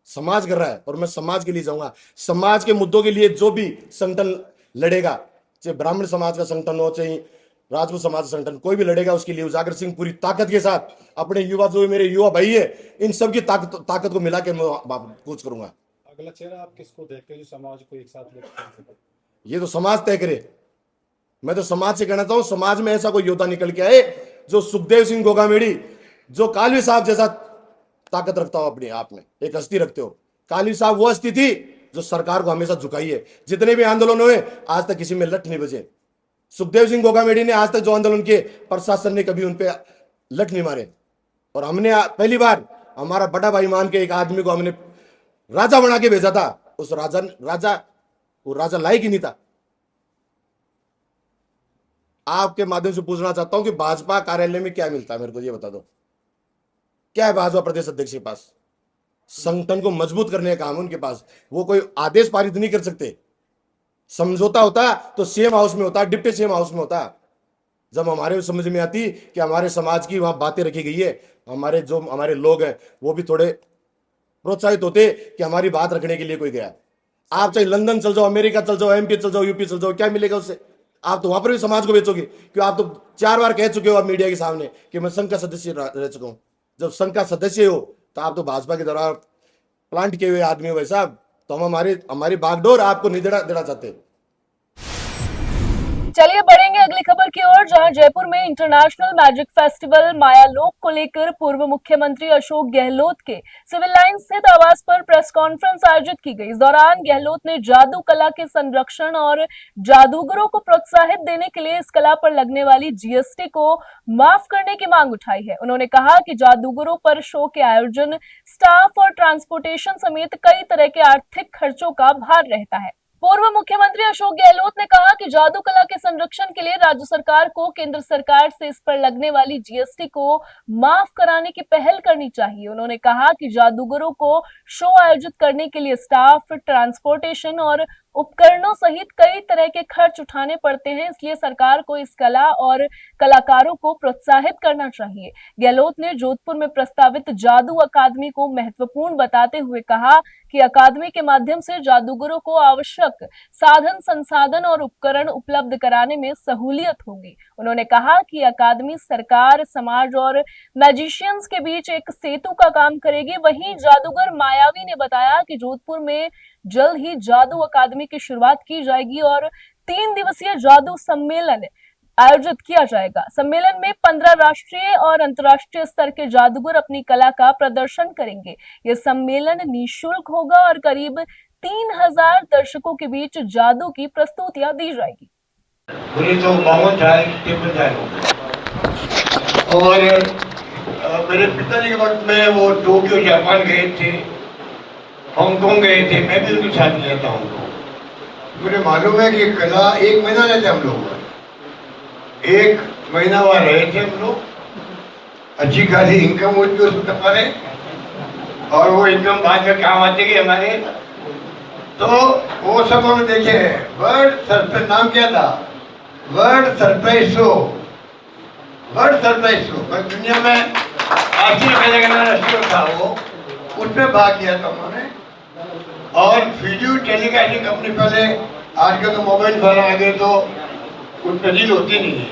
समाज कर रहा है, और मैं समाज के लिए जाऊंगा। समाज के मुद्दों के लिए जो भी संगठन लड़ेगा, चाहे ब्राह्मण समाज का संगठन हो, चाहे राजपूत समाज का संगठन, कोई भी लड़ेगा, उसके लिए उजागर सिंह पूरी ताकत के साथ अपने युवा, जो मेरे युवा भाई है, इन सबकी ताकत को मिला के मैं कुछ करूंगा। अगला चेहरा आप किसको देखते हो जो समाज को एक साथ लेकर चल सके? ये तो समाज तय करे। मैं तो समाज से कहना चाहूं, समाज में ऐसा कोई योद्धा निकल के आए जो सुखदेव सिंह गोगामेडी, जो कालवी साहब जैसा ताकत रखता हो, अपने आप में एक हस्ती रखते हो। कालवी साहब वो हस्ती थी जो सरकार को हमेशा झुकाई है। जितने भी आंदोलन हुए आज तक किसी में लठ नहीं बजे। सुखदेव सिंह गोगामेडी ने आज तक जो आंदोलन किए, प्रशासन ने कभी उनपे लठ नहीं मारे। और हमने पहली बार हमारा बड़ा भाई मान के एक आदमी को हमने राजा बना के भेजा था, उस वो राजा लायक ही नहीं था। आपके माध्यम से पूछना चाहता हूं कि भाजपा कार्यालय में क्या मिलता है, मेरे को ये बता दो। क्या है भाजपा प्रदेश अध्यक्ष के पास? संगठन को मजबूत करने का काम है उनके पास। वो कोई आदेश पारित नहीं कर सकते। समझौता होता तो सीएम हाउस में होता, डिप्टी सीएम हाउस में होता। जब हमारे समझ में आती कि हमारे समाज की वहां बातें रखी गई है, हमारे लोग हैं वो भी थोड़े प्रोत्साहित होते कि हमारी बात रखने के लिए कोई गया। आप चाहे लंदन चल जाओ, अमेरिका चल जाओ, एमपी चल जाओ, यूपी चल जाओ, क्या मिलेगा उससे? आप तो वहां पर भी समाज को बेचोगे, क्यों? आप तो 4 बार कह चुके हो आप मीडिया के सामने कि मैं संघ का सदस्य रह चुका हूं। जब संघ का सदस्य हो तो आप तो भाजपा के दौरान प्लांट किए हुए आदमी हो भाई साहब। तो हम हमारी बागडोर आपको नहीं देना चाहते। चलिए बढ़ेंगे अगली खबर की ओर, जहां जयपुर में इंटरनेशनल मैजिक फेस्टिवल माया लोक को लेकर पूर्व मुख्यमंत्री अशोक गहलोत के सिविल लाइन स्थित आवास पर प्रेस कॉन्फ्रेंस आयोजित की गई। इस दौरान गहलोत ने जादू कला के संरक्षण और जादूगरों को प्रोत्साहित देने के लिए इस कला पर लगने वाली जीएसटी को माफ करने की मांग उठाई है। उन्होंने कहा कि जादूगरों पर शो के आयोजन, स्टाफ और ट्रांसपोर्टेशन समेत कई तरह के आर्थिक खर्चों का भार रहता है। पूर्व मुख्यमंत्री अशोक गहलोत ने कहा कि जादू कला के संरक्षण के लिए राज्य सरकार को केंद्र सरकार से इस पर लगने वाली जीएसटी को माफ कराने की पहल करनी चाहिए। उन्होंने कहा कि जादूगरों को शो आयोजित करने के लिए स्टाफ, ट्रांसपोर्टेशन और उपकरणों सहित कई तरह के खर्च उठाने पड़ते हैं, इसलिए सरकार को इस कला और कलाकारों को प्रोत्साहित करना चाहिए। गहलोत ने जोधपुर में प्रस्तावित जादू अकादमी को महत्वपूर्ण बताते हुए कहा कि अकादमी के माध्यम से जादूगरों को आवश्यक साधन, संसाधन और उपकरण उपलब्ध कराने में सहूलियत होगी। उन्होंने कहा कि अकादमी सरकार, समाज और मैजिशियंस के बीच एक सेतु का काम करेगी। वहीं जादूगर मायावी ने बताया कि जोधपुर में जल्द ही जादू अकादमी की शुरुआत की जाएगी और 3 दिवसीय जादू सम्मेलन आयोजित किया जाएगा। सम्मेलन में 15 राष्ट्रीय और अंतर्राष्ट्रीय स्तर के जादूगर अपनी कला का प्रदर्शन करेंगे। ये सम्मेलन निःशुल्क होगा और करीब 3000 दर्शकों के बीच जादू की प्रस्तुतियां दी जाएगी। बोले तो बावन जाए टेबल जाए और मेरे पिताजी के वक्त में वो टोक्यो जापान गए थे, हांगकांग गए थे, मैं भी उनके साथ गया था हांगकांग। मुझे मालूम है कि कला 1 महीना रहते हम लोग, 1 महीना वहाँ रहे थे हम लोग, अच्छी खासी इनकम होती है उसमें हमारे, और वो इनकम बाद में काम आती गई हमारे। तो वो सब हमने देखे हैं। वर्ल्ड सरप्राइज नाम क्या था? World surprise show, world surprise show दुनिया में आखिरी पहले का शो था वो, उसमें भाग लिया था उन्होंने। और वीडियो टेलीकास्टिंग कंपनी पहले, आजकल तो मोबाइल फोन आ गए तो उसमें रील होती नहीं है,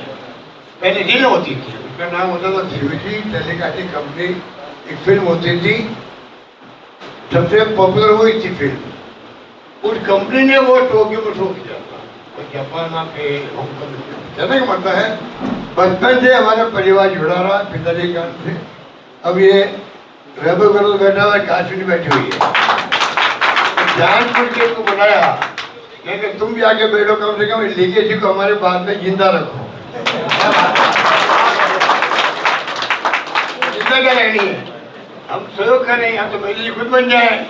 पहले रील होती थी, उसका नाम होता था वीडियो टेलीकास्टिंग कंपनी। एक फिल्म होती थी, सबसे पॉपुलर हुई थी फिल्म, उस कंपनी ने वो टोक्यो में शो किया था, जापान पे कहने का मतलब है बचपन से हमारा परिवार जुड़ा रहा पिताजी के कारण से। अब ये रेबल गर्ल बैठा हुआ, काश्मीरी बैठी हुई है, जानपुर के उसको बनाया, लेकिन तुम भी आके बैठो, कम से कम लीगेसी को हमारे बाद में जिंदा रखो। जिंदा क्या रहनी है, हम सहयोग करें, या तो मेरी खुद बन जाए,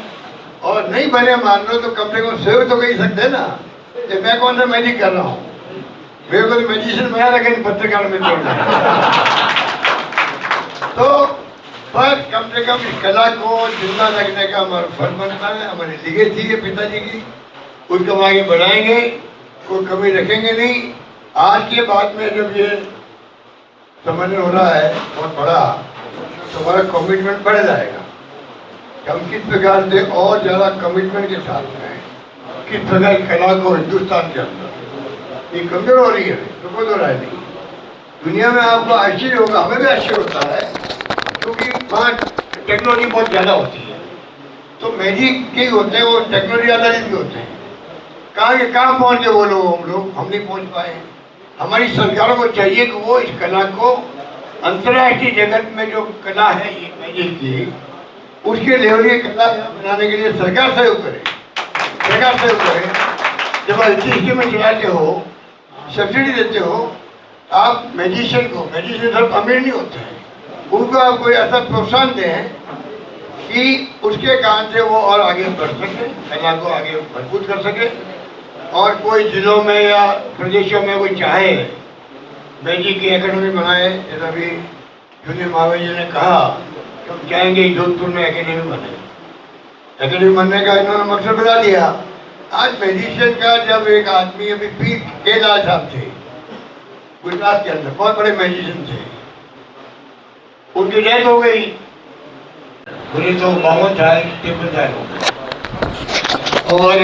और नहीं बने मान लो तो कम से कम सहयोग तो कर ही सकते ना। कि मैं कौन सा मैजिक कर रहा हूँ, मेरे को तो मैजिशियन बना रखा इन पत्रकार में तो पर कम से कम इस कला को जिंदा रखने का हमारा फर्ज बनता है, हमारी लीगेसी है पिताजी की, उसको हम आगे बढ़ाएंगे, कोई कमी रखेंगे नहीं। आज के बाद में जब ये सम्मेलन हो रहा है बहुत बड़ा, तो हमारा कमिटमेंट बढ़ जाएगा। हम किस प्रकार से और ज़्यादा कमिटमेंट के साथ में किस प्रकार कला को हिंदुस्तान के अंदर ये कमजोर हो रही है, तो कोई दो राय नहीं। दुनिया में आपको आश्चर्य होगा, हमें भी आश्चर्य होता है, क्योंकि वहाँ टेक्नोलॉजी बहुत ज़्यादा होती है, तो मैजिक के होते हैं वो टेक्नोलॉजी आधारित भी होते हैं। कहाँ पहुँच गए वो लोग, हम नहीं पहुँच पाए। हमारी सरकारों को चाहिए कि वो इस कला को अंतर्राष्ट्रीय जगत में जो कला है ये मैजिक की, उसके लेवल की कला बनाने के लिए सरकार सहयोग करे, सरकार सहयोग करे। जब एलसीसी में चलाते हो, सब्सिडी देते हो, आप मैजिशियन को, मैजिशियन सब अमीर नहीं होते हैं, उनको आप कोई ऐसा प्रोत्साहन दें कि उसके कारण से वो और आगे बढ़ सके, कला को आगे मजबूत कर सके। और कोई जिलों में या प्रदेशों में कोई चाहे मैजिक की एकेडमी बनाए, जैसा भी जूनियर मावी जी ने कहा, तो हम चाहेंगे जोधपुर में एकेडमी बने। एकेडमी बनने का इन्होंने मकसद बता दिया। आज मैजिशियन का जब एक आदमी, अभी पी के लाल साहब थे गुजरात के अंदर, बहुत बड़े मैजिशियन थे, उनकी डेथ हो गई, बोले तो 52 जाए टेबल जाए। और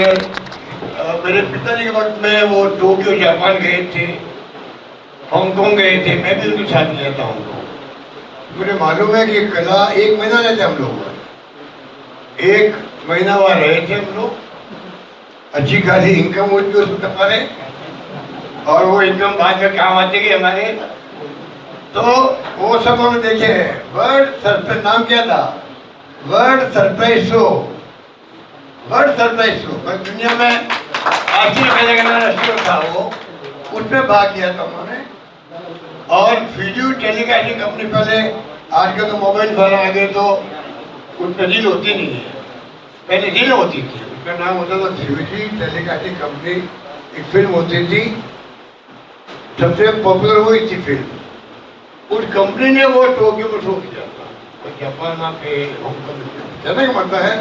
मेरे पिताजी के वक्त में वो टोक्यो जापान गए थे, हांगकांग गए थे, मैं भी उनके साथ गया था हांगकांग। मुझे मालूम है कि कला 1 महीना रहते हम लोग, 1 महीना वहाँ रहे थे हम लोग, अच्छी खासी इनकम होती है उसमें हमारे, और वो इनकम बाद में काम आती गई हमारे। तो वो सब हमने देखे हैं। वर्ल्ड सरप्राइज नाम क्या था? World surprise show, world surprise show दुनिया में आखिरी पहले का शो था वो, उसमें भाग लिया था उन्होंने। और वीडियो टेलीकास्टिंग कंपनी पहले, आजकल तो मोबाइल फोन आ गए तो उसमें रील होती नहीं है, पहले रील होती थी, उसका नाम होता था वीडियो टेलीकास्टिंग कंपनी। एक फिल्म होती थी, सबसे पॉपुलर हुई थी फिल्म, उस कंपनी ने वो टोक्यो में शो किया था, जापान पे कहने का मतलब है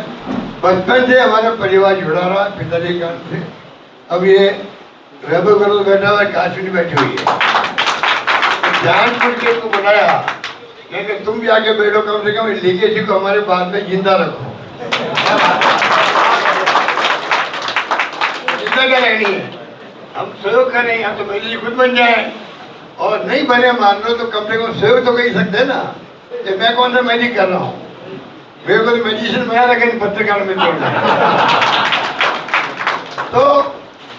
बचपन से हमारा परिवार जुड़ा रहा पिताजी के कारण से। अब ये रेबल गर्ल बैठा हुआ, काश्मीरी बैठी हुई है, जानपुर के उसको बनाया, लेकिन तुम भी आके बैठो, कम से कम लीगेसी को हमारे बाद में जिंदा रखो। जिंदा क्या रहनी है, हम सहयोग करें, या तो मेरी खुद बन जाए, और नहीं बने मान लो तो कम से कम सेव तो कही सकते ना। ये मैं कौन सा मैजिक कर रहा हूँ, मेरे को तो मैजिशियन बना रखा इन पत्रकार में तो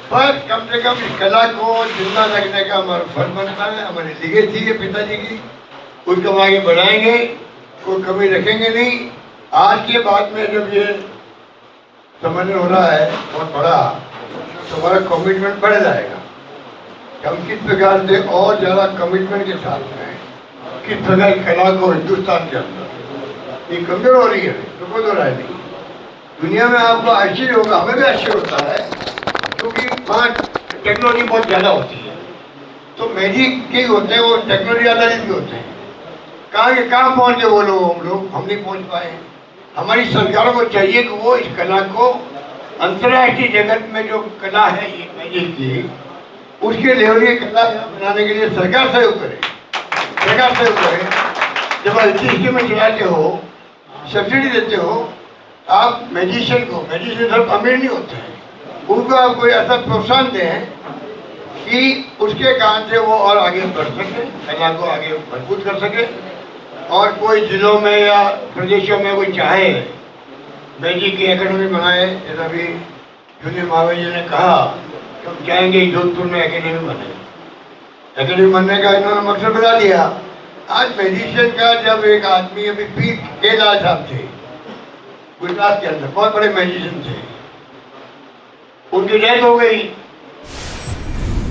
पर कम से कम इस कला को जिंदा रखने का हमारा फर्ज बनता है, हमारी लीगेसी है पिताजी की, उसको आगे बढ़ाएंगे, कोई कमी रखेंगे नहीं। आज के बाद में जब ये समझ हो रहा है बहुत बड़ा, तो हमारा कमिटमेंट बढ़ जाएगा। हम किस प्रकार से और ज्यादा कमिटमेंट के साथ में किस प्रकार कला को हिंदुस्तान के अंदर ये कमजोर हो रही है, तो कोई दो राय नहीं। दुनिया में आपको आश्चर्य होगा, हमें भी आश्चर्य होता है, क्योंकि वहाँ टेक्नोलॉजी बहुत ज़्यादा होती है, तो मैजिक के होते हैं वो टेक्नोलॉजी आधारित भी होते हैं। कहाँ पहुँच गए वो लोग, हम नहीं पहुँच पाए। हमारी सरकारों को चाहिए कि वो इस कला को अंतर्राष्ट्रीय जगत में जो कला है ये मैजिक की, उसके लेवल की कला बनाने के लिए सरकार सहयोग करे, सरकार सहयोग करे। जब एलटीसी में चलाते हो, सब्सिडी देते हो, आप मैजिशियन सब अमीर नहीं होते हैं, उनको आप कोई ऐसा प्रोत्साहन दें कि उसके कारण से वो और आगे बढ़ सके, कला को आगे मजबूत कर सके। और कोई जिलों में या प्रदेशों में कोई चाहे मैजिक की एकेडमी बनाए, जैसा भी जूनियर महावीर जी ने कहा कि हम चाहेंगे जोधपुर में एकेडमी बने। एकेडमी बनने का इन्होंने मकसद बता दिया। आज मैजिशियन का जब एक आदमी अभी पी के लाल साहब थे गुजरात के अंदर, बहुत बड़े मैजिशियन थे, उनकी डेथ हो गई।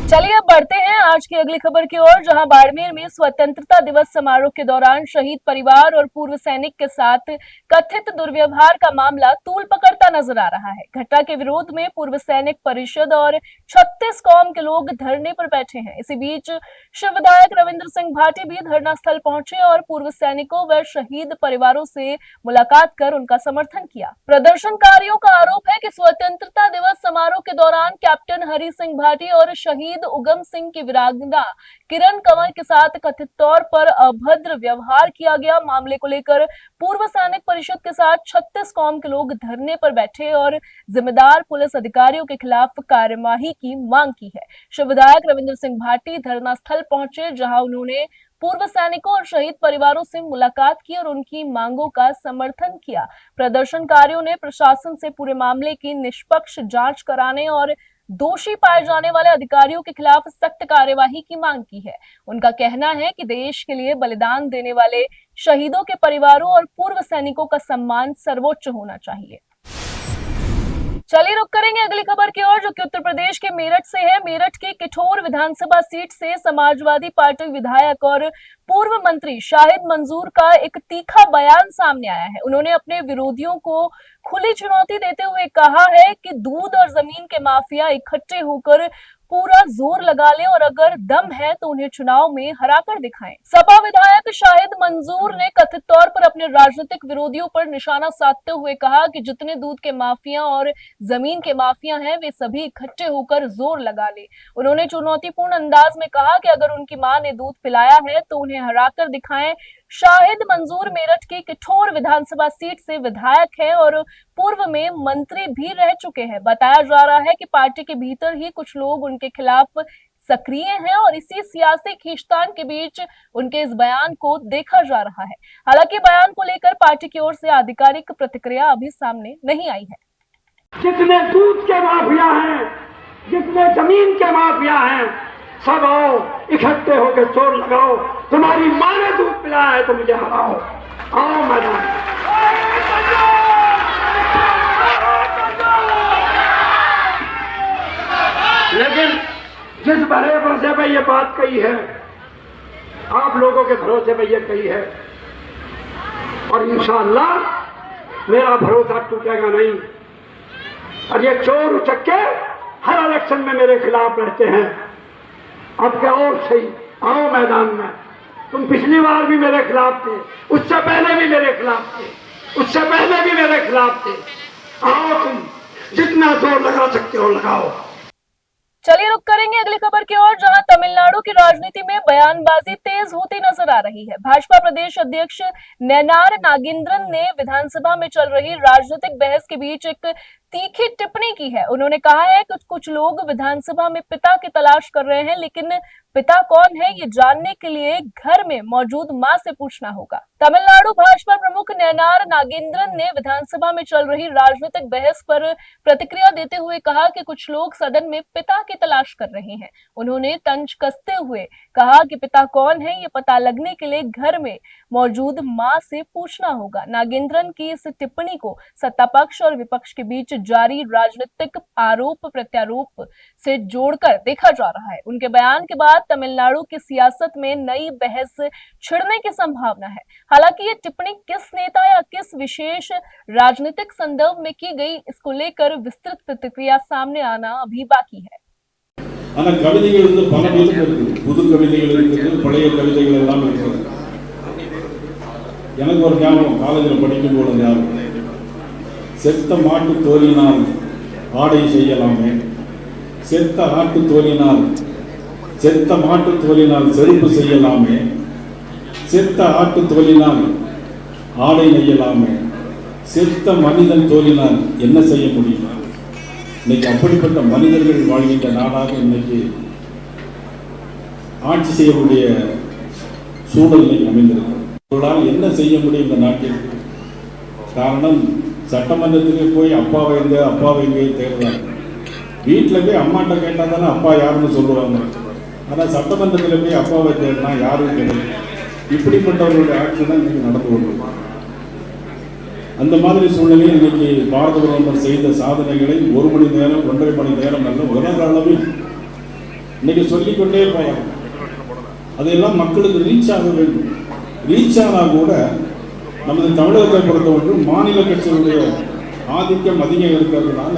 चलिए अब बढ़ते हैं आज की अगली खबर की ओर, जहां बाड़मेर में स्वतंत्रता दिवस समारोह के दौरान शहीद परिवार और पूर्व सैनिक के साथ कथित दुर्व्यवहार का मामला तूल पकड़ता नजर आ रहा है। घटना के विरोध में पूर्व सैनिक परिषद और 36 कौम के लोग धरने पर बैठे हैं। इसी बीच शिव विधायक रविंद्र सिंह भाटी भी धरना स्थल पहुंचे और पूर्व सैनिकों व शहीद परिवारों से मुलाकात कर उनका समर्थन किया। प्रदर्शनकारियों का आरोप है कि स्वतंत्रता दिवस समारोह के दौरान कैप्टन हरि सिंह भाटी और शहीद उगम सिंह की वीरांगना किरण कंवर के साथ कथित तौर पर अभद्र व्यवहार किया गया। मामले को लेकर पूर्व सैनिक परिषद के साथ 36 कौम के लोग धरने पर बैठे और जिम्मेदार पुलिस अधिकारियों के खिलाफ कार्यवाही की मांग की है। शिव विधायक रविंद्र सिंह भाटी धरना स्थल पहुंचे, जहां उन्होंने पूर्व सैनिकों और शहीद परिवारों से मुलाकात की और उनकी मांगों का समर्थन किया। प्रदर्शनकारियों ने प्रशासन से पूरे मामले की निष्पक्ष जांच कराने और दोषी पाए जाने वाले अधिकारियों के खिलाफ सख्त कार्यवाही की मांग की है। उनका कहना है कि देश के लिए बलिदान देने वाले शहीदों के परिवारों और पूर्व सैनिकों का सम्मान सर्वोच्च होना चाहिए। चलिए रुक करेंगे अगली खबर की ओर, जो कि उत्तर प्रदेश के मेरठ से है। मेरठ की किठौर विधानसभा सीट से समाजवादी पार्टी विधायक और पूर्व मंत्री शाहिद मंजूर का एक तीखा बयान सामने आया है। उन्होंने अपने विरोधियों को खुली चुनौती देते हुए कहा है कि दूध और जमीन के माफिया इकट्ठे होकर पूरा जोर लगा ले और अगर दम है तो उन्हें चुनाव में हराकर दिखाएं। सपा विधायक शाहिद मंजूर ने कथित तौर पर अपने राजनीतिक विरोधियों पर निशाना साधते हुए कहा कि जितने दूध के माफिया और जमीन के माफिया हैं वे सभी इकट्ठे होकर जोर लगा ले। उन्होंने चुनौतीपूर्ण अंदाज में कहा कि अगर उनकी मां ने दूध पिलाया है तो उन्हें हराकर दिखाएं। शाहिद मंजूर मेरठ की किठौर विधानसभा सीट से विधायक है और पूर्व में मंत्री भी रह चुके हैं। बताया जा रहा है कि पार्टी के भीतर ही कुछ लोग उनके खिलाफ सक्रिय हैं और इसी सियासी खींचतान के बीच उनके इस बयान को देखा जा रहा है। हालांकि बयान को लेकर पार्टी की ओर से आधिकारिक प्रतिक्रिया अभी सामने नहीं आई है। जितने दूध के माफिया हैं, जितने जमीन के माफिया हैं, सब आओ इकट्ठे होकर जोर लगाओ। तुम्हारी मां ने दूध पिलाया है तो मुझे हराओ, आओ मैदान। लेकिन जिस भरोसे पे ये बात कही है, आप लोगों के भरोसे पे ये कही है, और इंशाअल्लाह मेरा भरोसा टूटेगा नहीं। और ये चोर उचक्के हर इलेक्शन में मेरे खिलाफ रहते हैं। अब क्या और सही, आओ मैदान में। तुम पिछली बार भी मेरे खिलाफ थे, उससे पहले भी मेरे खिलाफ थे, उससे पहले भी मेरे खिलाफ थे। आओ तुम जितना जोर लगा सकते हो लगाओ। चलिए रुक करेंगे अगली खबर की ओर, जहां तमिलनाडु की राजनीति में बयानबाजी तेज होती नजर आ रही है। भाजपा प्रदेश अध्यक्ष नैनार नागेंद्रन ने विधानसभा में चल रही राजनीतिक बहस के बीच एक तीखी टिप्पणी की है। उन्होंने कहा है कि कुछ लोग विधानसभा में पिता की तलाश कर रहे हैं, लेकिन पिता कौन है ये जानने के लिए घर में मौजूद मां से पूछना होगा। तमिलनाडु भाजपा प्रमुख नयनार नागेंद्रन ने विधानसभा में चल रही राजनीतिक बहस पर प्रतिक्रिया देते हुए कहा कि कुछ लोग सदन में पिता की तलाश कर रहे हैं। उन्होंने तंज कसते हुए कहा कि पिता कौन है ये पता लगने के लिए घर में मौजूद मां से पूछना होगा। नागेंद्रन की इस टिप्पणी को सत्ता पक्ष और विपक्ष के बीच जारी राजनीतिक आरोप प्रत्यारोप से जोड़कर देखा जा रहा है। उनके बयान के बाद तमिलनाडु की सियासत में नई बहस छिड़ने की संभावना है। हालांकि ये टिप्पणी किस नेता या किस विशेष राजनीतिक संदर्भ में की गई, इसको लेकर विस्तृत प्रतिक्रिया सामने आना अभी बाकी है। ஆனா கவிதைகள் வந்து பல விதம் இருக்கு. புது கவிதைகள் இருக்குது, பழைய கவிதைகள் எல்லாம் இருக்குது. எனக்கு ஒரு ஞாபகம், காலேஜில் படிக்கும் போது ஞாபகம், செத்த மாட்டு தோலினால் ஆடை செய்யலாமே, செத்த ஆட்டு தோலினால் செத்த மாட்டு தோலினால் செருப்பு செய்யலாமே, செத்த ஆட்டு தோலினால் ஆடை நெய்யலாமே, செத்த மனிதன் தோலினால் என்ன செய்ய முடியும்? இன்னைக்கு அப்படிப்பட்ட மனிதர்கள் வாழ்கின்ற நாடாக இன்னைக்கு ஆட்சி செய்யக்கூடிய சூழலை அமைந்திருக்கு. அவர்களால் என்ன செய்ய முடியும் இந்த நாட்டிற்கு? காரணம், சட்டமன்றத்துக்கு போய் அப்பாவை எங்கே தேடுறாங்க. வீட்டில் போய் அம்மாட்ட கேட்டால் தானே அப்பா யாருன்னு சொல்லுவாங்க. ஆனால் சட்டமன்றத்தில் போய் அப்பாவை தேடினா யாரும் கிடையாது. இப்படிப்பட்டவர்களுடைய ஆட்சி தான் இன்னைக்கு நடந்து கொண்டிருக்கு. அந்த மாதிரி சூழ்நிலையில் இன்னைக்கு பாரத பிரதமர் செய்த சாதனைகளை 1 மணி நேரம் 1.5 மணி நேரம் அல்ல, உலக அளவில் இன்னைக்கு சொல்லிக்கொண்டே போகலாம். அதையெல்லாம் மக்களுக்கு ரீச் ஆக வேண்டும். ரீச் ஆனால் கூட நமது தமிழகத்தை பொறுத்தவரை மாநில கட்சிகளுடைய ஆதிக்கம் அதிகம் இருக்கிறதுனால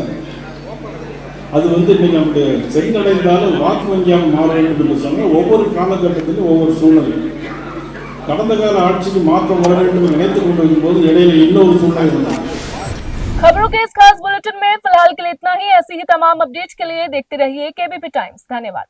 அது இன்னைக்கு நம்முடைய சென்றடைந்தாலும் வாக்கு வங்கியாக மாற வேண்டும் என்று சொன்னால் ஒவ்வொரு காலகட்டத்திலும் ஒவ்வொரு சூழ்நிலை. கடந்த கால ஆட்சிக்கு மாற்றம் வர வேண்டும் என்று நினைத்துக் கொண்டிருக்கும் போது இடையில இன்னொரு சூழ்நிலை வந்தது. खबरों के इस खास बुलेटिन में फिलहाल के लिए इतना ही। ऐसी ही तमाम अपडेट्स के लिए देखते रहिए केबीपी टाइम्स। धन्यवाद।